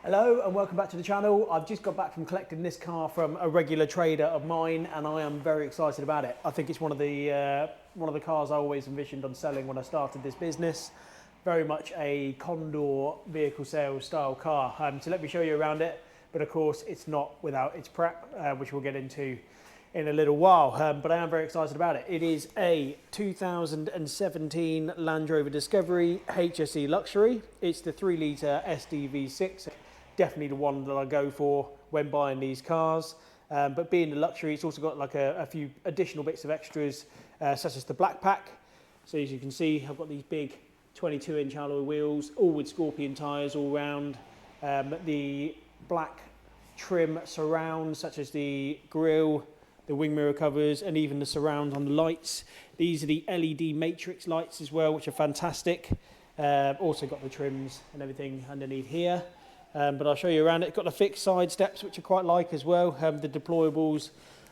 Hello and welcome back to the channel. I've just got back from collecting this car from a regular trader of mine and I am very excited about it. I think it's one of the cars I always envisioned on selling when I started this business. Very much a Condor vehicle sales style car. So let me show you around it, but of course it's not without its prep, which we'll get into in a little while, but I am very excited about it. It is a 2017 Land Rover Discovery HSE Luxury. It's the 3-litre SDV6. Definitely the one that I go for when buying these cars. But being the luxury, it's also got like a few additional bits of extras, such as the black pack. So as you can see, I've got these big 22-inch alloy wheels, all with Scorpion tyres all round. The black trim surrounds, such as the grille, the wing mirror covers, and even the surround on the lights. These are the LED matrix lights as well, which are fantastic. Also got the trims and everything underneath here. But I'll show you around it. It's got the fixed side steps, which I quite like as well. The deployables,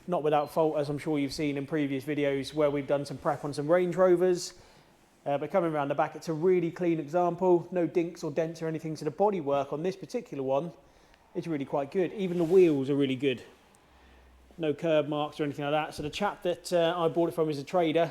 not without fault, as I'm sure you've seen in previous videos where we've done some prep on some Range Rovers. But coming around the back, it's a really clean example. No dinks or dents or anything. So the bodywork on this particular one is really quite good. Even the wheels are really good. No curb marks or anything like that. So the chap that I bought it from is a trader.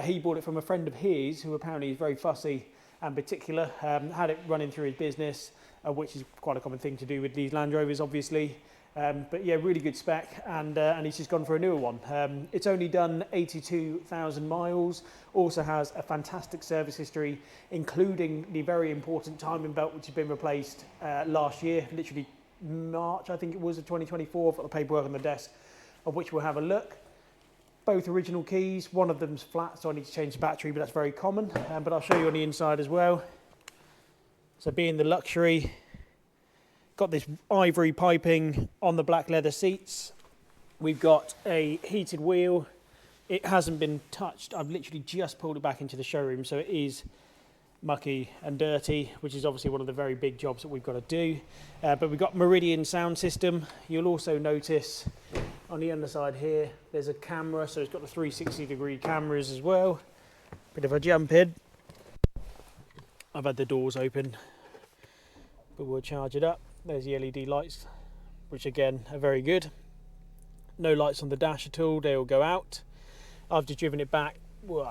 He bought it from a friend of his who apparently is very fussy and particular. Had it running through his business, which is quite a common thing to do with these Land Rovers, obviously. But yeah, really good spec, and he's just gone for a newer one. It's only done 82,000 miles, also has a fantastic service history, including the very important timing belt, which has been replaced last year, literally March, I think it was, of 2024. I've got the paperwork on the desk, of which we'll have a look. Both original keys, one of them's flat, so I need to change the battery, but that's very common. But I'll show you on the inside as well. So being the luxury, got this ivory piping on the black leather seats. We've got a heated wheel. It hasn't been touched. I've literally just pulled it back into the showroom, so it is mucky and dirty, which is obviously one of the very big jobs that we've got to do. But we've got Meridian sound system. You'll also notice on the underside here, there's a camera, so it's got the 360-degree cameras as well. Bit of a jump in. I've had the doors open, but we'll charge it up. There's the LED lights, which again are very good. No lights on the dash at all, they will go out. I've just driven it back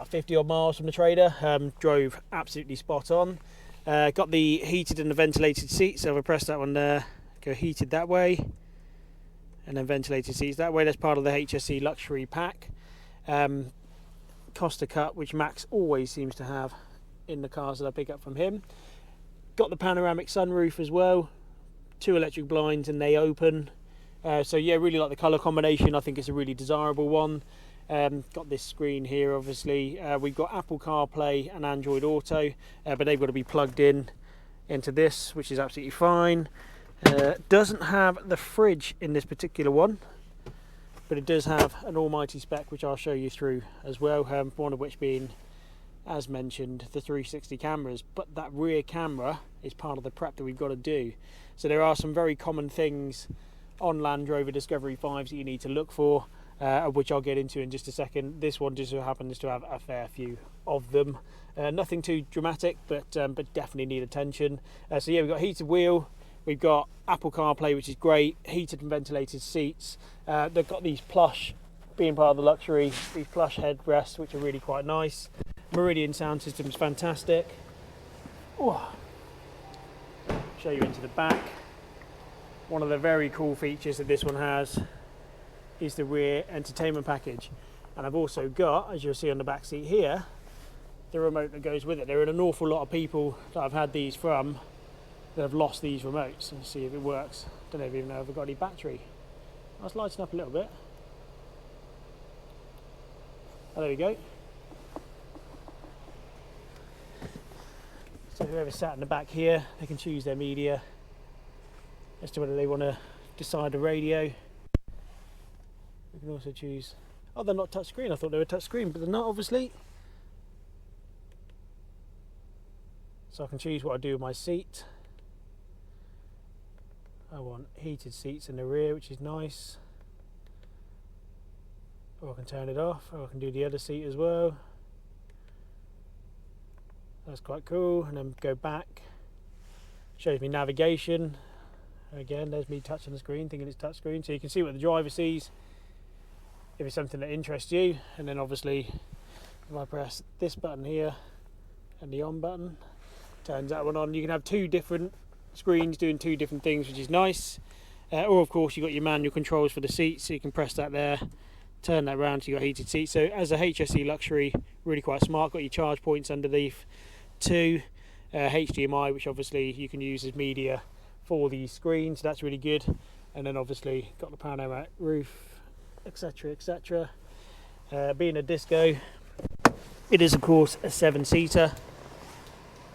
50 odd miles from the trader. Drove absolutely spot on. Got the heated and the ventilated seats, so if I press that one there, go heated that way, and then ventilated seats that way. That's part of the HSE luxury pack. Costa cut, which Max always seems to have in the cars that I pick up from him. Got the panoramic sunroof as well, 2 electric blinds and they open. So yeah, really like the colour combination. I think it's a really desirable one. Got this screen here, obviously. We've got Apple CarPlay and Android Auto, but they've got to be plugged in into this, which is absolutely fine. Doesn't have the fridge in this particular one, but it does have an almighty spec, which I'll show you through as well. One of which being, as mentioned, the 360 cameras, but that rear camera is part of the prep that we've got to do. So there are some very common things on Land Rover Discovery 5s that you need to look for, which I'll get into in just a second. This one just so happens to have a fair few of them. Nothing too dramatic, but definitely need attention. So yeah, we've got heated wheel, we've got Apple CarPlay, which is great, heated and ventilated seats. They've got these plush, being part of the luxury, these plush headrests, which are really quite nice. Meridian sound system is fantastic. Ooh. Show you into the back. One of the very cool features that this one has is the rear entertainment package. And I've also got, as you'll see on the back seat here, the remote that goes with it. There are an awful lot of people that I've had these from that have lost these remotes. Let's see if it works. Don't even know if I've got any battery. Let's lighten up a little bit. Oh, there we go. So whoever sat in the back here, they can choose their media as to whether they want to decide a radio. We can also choose, oh, they're not touchscreen. I thought they were touchscreen, but they're not, obviously. So I can choose what I do with my seat. I want heated seats in the rear, which is nice. Or I can turn it off, or I can do the other seat as well. That's quite cool. And then go back. Shows me navigation. Again, there's me touching the screen, thinking it's touch screen, so you can see what the driver sees if it's something that interests you. And then obviously if I press this button here and the on button, turns that one on. You can have two different screens doing two different things, which is nice. Or of course you've got your manual controls for the seats, so you can press that there, turn that around, so you've got heated seats. So as a HSE luxury, really quite smart. Got your charge points underneath too, HDMI, which obviously you can use as media for these screens, so that's really good. And then obviously got the panoramic roof, etc, etc. Being a disco, it is of course a 7-seater.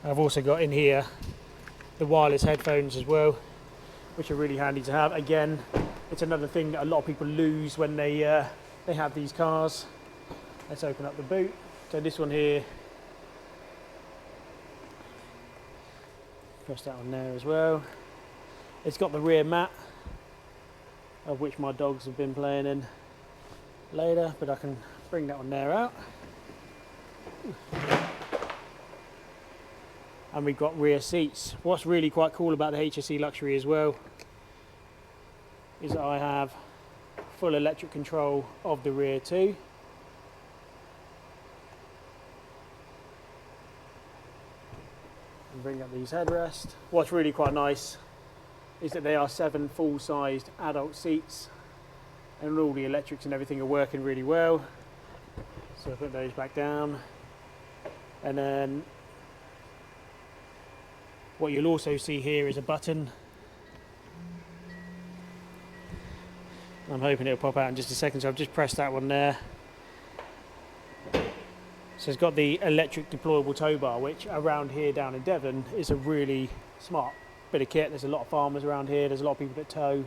I've also got in here the wireless headphones as well, which are really handy to have. Again, it's another thing that a lot of people lose when they have these cars. Let's open up the boot. So this one here, press that on there as well. It's got the rear mat, of which my dogs have been playing in later, but I can bring that one there out. And we've got rear seats. What's really quite cool about the HSE luxury as well is that I have full electric control of the rear too. And bring up these headrests. What's really quite nice is that they are 7 full-sized adult seats, and all the electrics and everything are working really well. So I put those back down, and then what you'll also see here is a button. I'm hoping it'll pop out in just a second, so I've just pressed that one there. So it's got the electric deployable tow bar, which around here down in Devon is a really smart bit of kit. There's a lot of farmers around here, there's a lot of people that tow,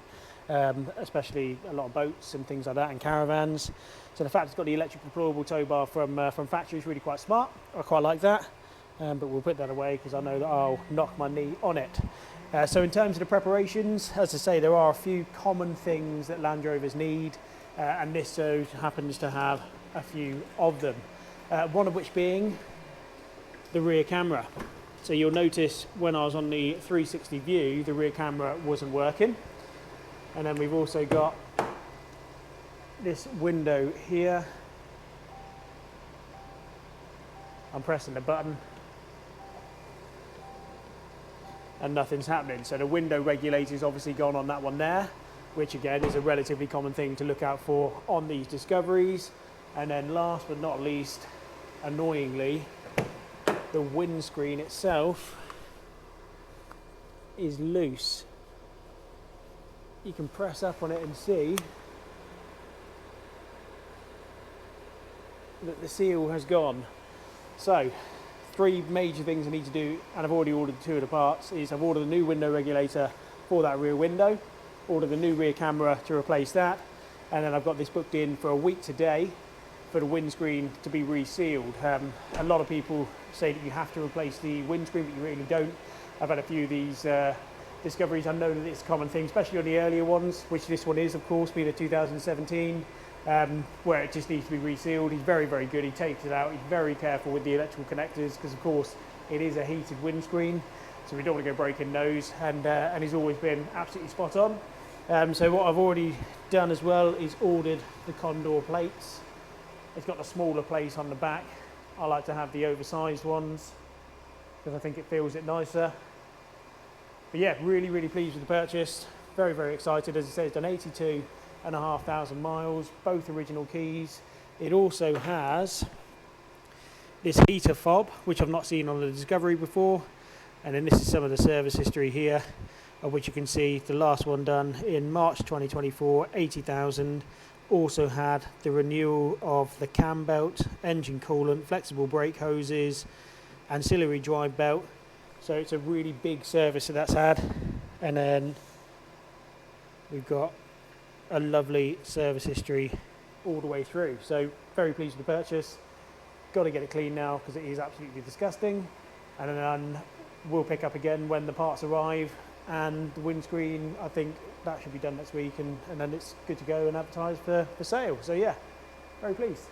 especially a lot of boats and things like that, and caravans. So the fact it's got the electric deployable tow bar from factory is really quite smart. I quite like that, but we'll put that away because I know that I'll knock my knee on it. So in terms of the preparations, as I say, there are a few common things that Land Rovers need, and this so happens to have a few of them. One of which being the rear camera. So you'll notice when I was on the 360 view, the rear camera wasn't working. And then we've also got this window here. I'm pressing the button and nothing's happening. So the window regulator's obviously gone on that one there, which again is a relatively common thing to look out for on these Discoveries. And then last but not least, annoyingly, the windscreen itself is loose. You can press up on it and see that the seal has gone. So 3 major things I need to do, and I've already ordered 2 of the parts, is I've ordered a new window regulator for that rear window, ordered a new rear camera to replace that, and then I've got this booked in for a week today for the windscreen to be resealed. A lot of people say that you have to replace the windscreen, but you really don't. I've had a few of these Discoveries. I know that it's a common thing, especially on the earlier ones, which this one is, of course, being a 2017, where it just needs to be resealed. He's very, very good. He takes it out. He's very careful with the electrical connectors because, of course, it is a heated windscreen, so we don't want to go breaking those. And he's always been absolutely spot on. So what I've already done as well is ordered the Condor plates. It's got a smaller plate on the back. I like to have the oversized ones because I think it feels it nicer. But yeah, really, really pleased with the purchase. Very, very excited. As I say, it's done 82,500 miles, both original keys. It also has this heater fob, which I've not seen on the Discovery before. And then this is some of the service history here, of which you can see the last one done in March 2024, 80,000. Also had the renewal of the cam belt, engine coolant, flexible brake hoses, ancillary drive belt. So it's a really big service that that's had. And then we've got a lovely service history all the way through. So very pleased with the purchase. Got to get it clean now because it is absolutely disgusting. And then we'll pick up again when the parts arrive. And the windscreen, I think that should be done next week, and then it's good to go and advertised for sale. So yeah, very pleased.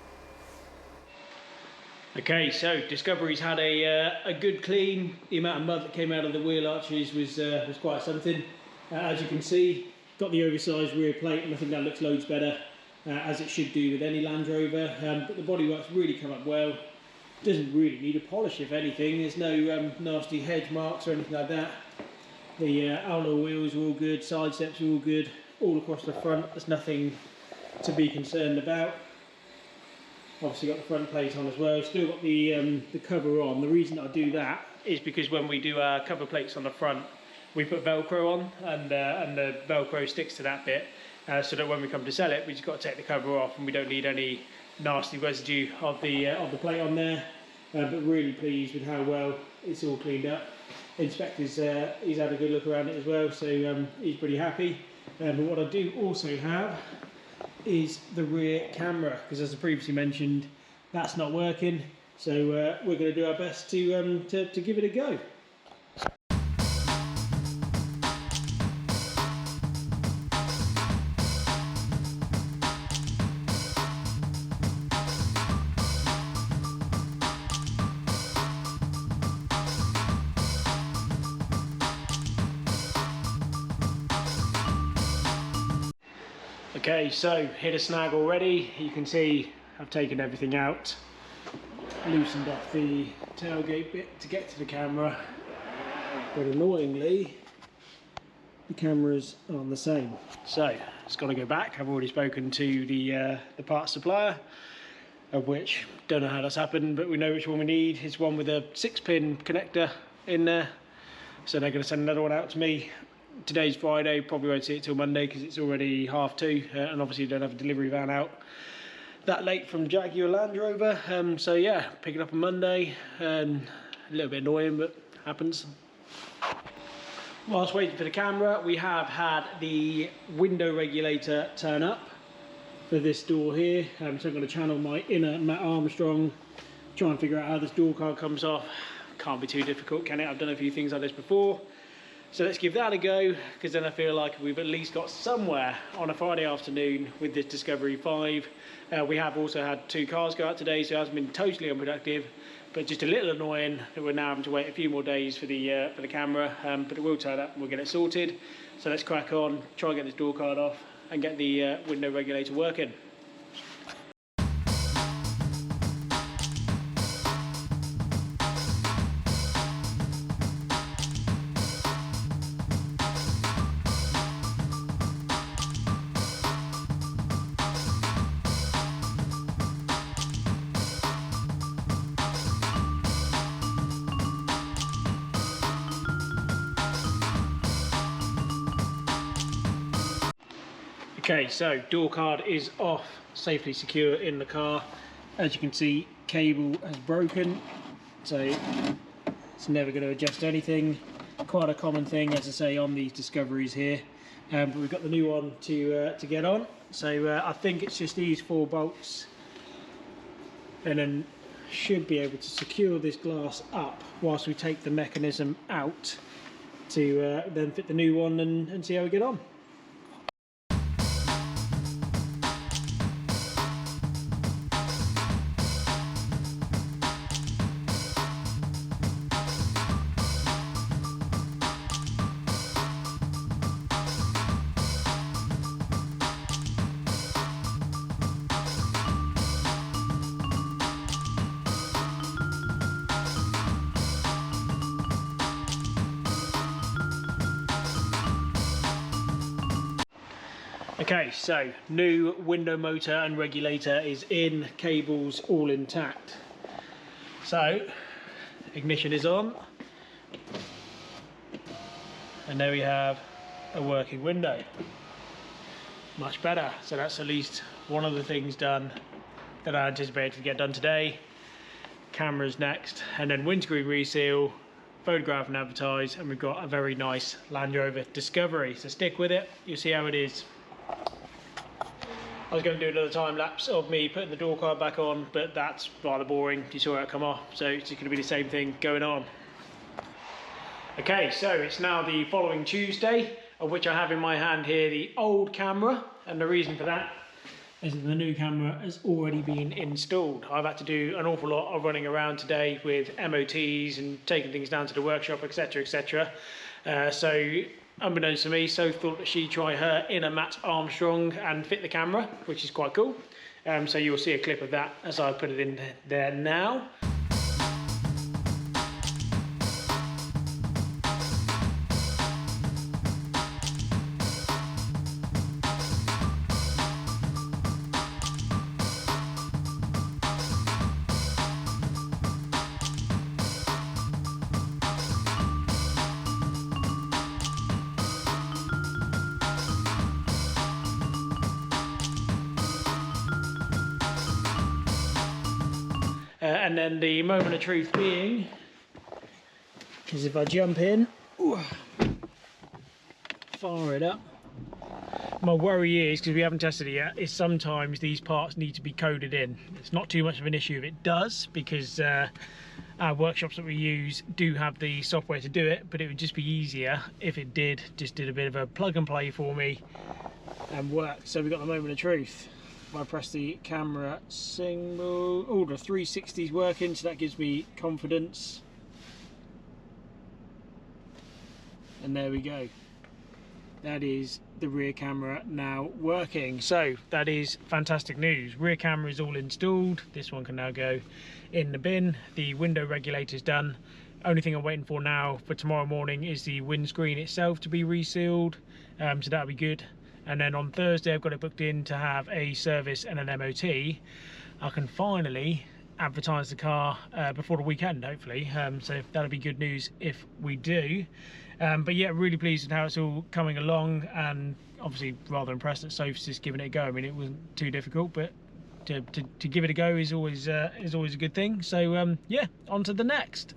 Okay, so Discovery's had a good clean. The amount of mud that came out of the wheel arches was quite something. As you can see, got the oversized rear plate, and I think that looks loads better, as it should do with any Land Rover. But the bodywork's really come up well. Doesn't really need a polish, if anything. There's no nasty hedge marks or anything like that. The alloy wheels are all good, side steps are all good, all across the front. There's nothing to be concerned about. Obviously got the front plate on as well. Still got the cover on. The reason I do that is because when we do our cover plates on the front, we put Velcro on, and the Velcro sticks to that bit, so that when we come to sell it, we just got to take the cover off, and we don't need any nasty residue of the plate on there. But really pleased with how well it's all cleaned up. Inspector's he's had a good look around it as well, so he's pretty happy. But what I do also have is the rear camera, because as I previously mentioned, that's not working. So we're going to do our best to give it a go. Okay, so hit a snag already. You can see I've taken everything out, loosened off the tailgate bit to get to the camera, but annoyingly the camera's on the same. So it's got to go back. I've already spoken to the parts supplier, of which don't know how that's happened, but we know which one we need. It's one with a 6-pin connector in there, so they're going to send another one out to me. Today's Friday, probably won't see it till Monday because it's already 2:30, and obviously don't have a delivery van out that late from Jaguar Land Rover. So yeah, pick it up on Monday. A little bit annoying, but happens. Whilst waiting for the camera, we have had the window regulator turn up for this door here. So I'm going to channel my inner Matt Armstrong, try and figure out how this door card comes off. Can't be too difficult, can it? I've done a few things like this before. So let's give that a go, because then I feel like we've at least got somewhere on a Friday afternoon with this Discovery 5. We have also had 2 cars go out today, so it hasn't been totally unproductive, but just a little annoying that we're now having to wait a few more days for the camera. But it will turn up and we'll get it sorted. So let's crack on, try and get this door card off and get the window regulator working. Okay, so door card is off, safely secure in the car. As you can see, cable has broken, so it's never going to adjust anything. Quite a common thing, as I say, on these Discoveries here. But we've got the new one to get on. So I think it's just these 4 bolts, and then should be able to secure this glass up whilst we take the mechanism out to then fit the new one and see how we get on. Okay, so new window motor and regulator is in, cables all intact. So ignition is on, and there we have a working window. Much better. So that's at least one of the things done that I anticipated to get done today. Cameras next, and then windscreen reseal, photograph and advertise, and we've got a very nice Land Rover Discovery. So stick with it, you'll see how it is. I was going to do another time lapse of me putting the door card back on, but that's rather boring. You saw it come off, so it's just going to be the same thing going on. Okay, so it's now the following Tuesday, of which I have in my hand here the old camera, and the reason for that is that the new camera has already been installed. I've had to do an awful lot of running around today with MOTs and taking things down to the workshop, etc, etc. So unbeknownst to me, so thought that she'd try her inner Matt Armstrong and fit the camera, which is quite cool. So you'll see a clip of that as I put it in there now. And then the moment of truth being, is if I jump in, fire it up. My worry is, because we haven't tested it yet, is sometimes these parts need to be coded in. It's not too much of an issue if it does, because our workshops that we use do have the software to do it, but it would just be easier if it just did a bit of a plug and play for me and work. So we've got the moment of truth. If I press the camera single, oh, the 360's working, so that gives me confidence. And there we go. That is the rear camera now working. So that is fantastic news. Rear camera is all installed. This one can now go in the bin. The window regulator's done. Only thing I'm waiting for now for tomorrow morning is the windscreen itself to be resealed. So that'll be good. And then on Thursday I've got it booked in to have a service and an MOT. I can finally advertise the car before the weekend, hopefully. So that'll be good news if we do. But yeah, really pleased with how it's all coming along, and obviously rather impressed that Soph's just giving it a go. I mean, it wasn't too difficult, but to give it a go is always a good thing. So yeah, on to the next.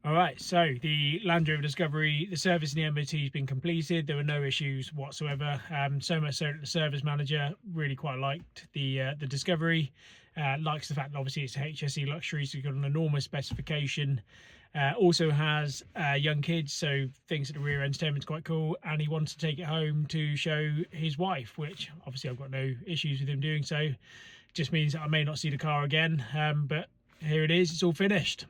Alright, so the Land Rover Discovery, the service and the MOT has been completed. There were no issues whatsoever. So much so that the service manager really quite liked the Discovery. Likes the fact that obviously it's a HSE luxury, so you've got an enormous specification. Also has young kids, so things at the rear entertainment's quite cool. And he wants to take it home to show his wife, which obviously I've got no issues with him doing so. Just means that I may not see the car again, but here it is, it's all finished.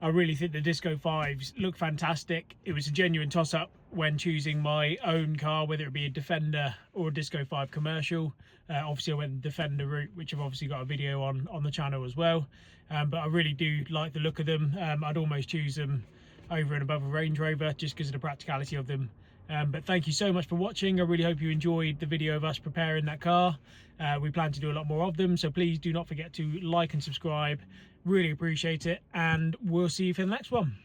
I really think the Disco 5s look fantastic. It was a genuine toss-up when choosing my own car, whether it be a Defender or a Disco 5 commercial. Obviously I went the Defender route, which I've obviously got a video on the channel as well. But I really do like the look of them. I'd almost choose them over and above a Range Rover just because of the practicality of them. But thank you so much for watching. I really hope you enjoyed the video of us preparing that car. We plan to do a lot more of them, so please do not forget to like and subscribe. Really appreciate it, and we'll see you for the next one.